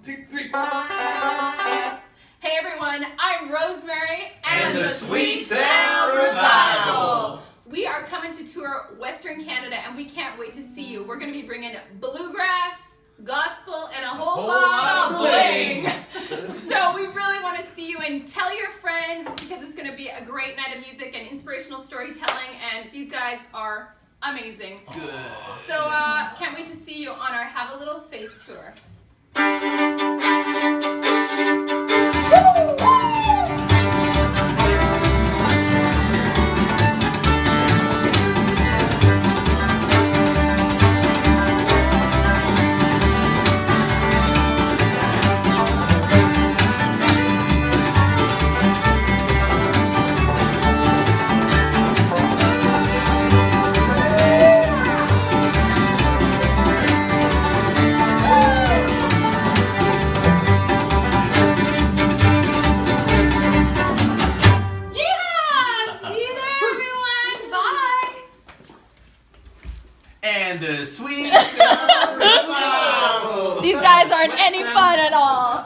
2, 3. Hey everyone, I'm Rosemary And the Sweet Sound Revival. We are coming to tour Western Canada and we can't wait to see you. We're going to be bringing bluegrass, gospel, and a whole lot of bling. So we really want to see you and tell your friends because it's going to be a great night of music and inspirational storytelling, and these guys are amazing. Good. So can't wait to see you on our Have a Little Faith tour. And the Sweet Sound Revival. These guys aren't any fun at all.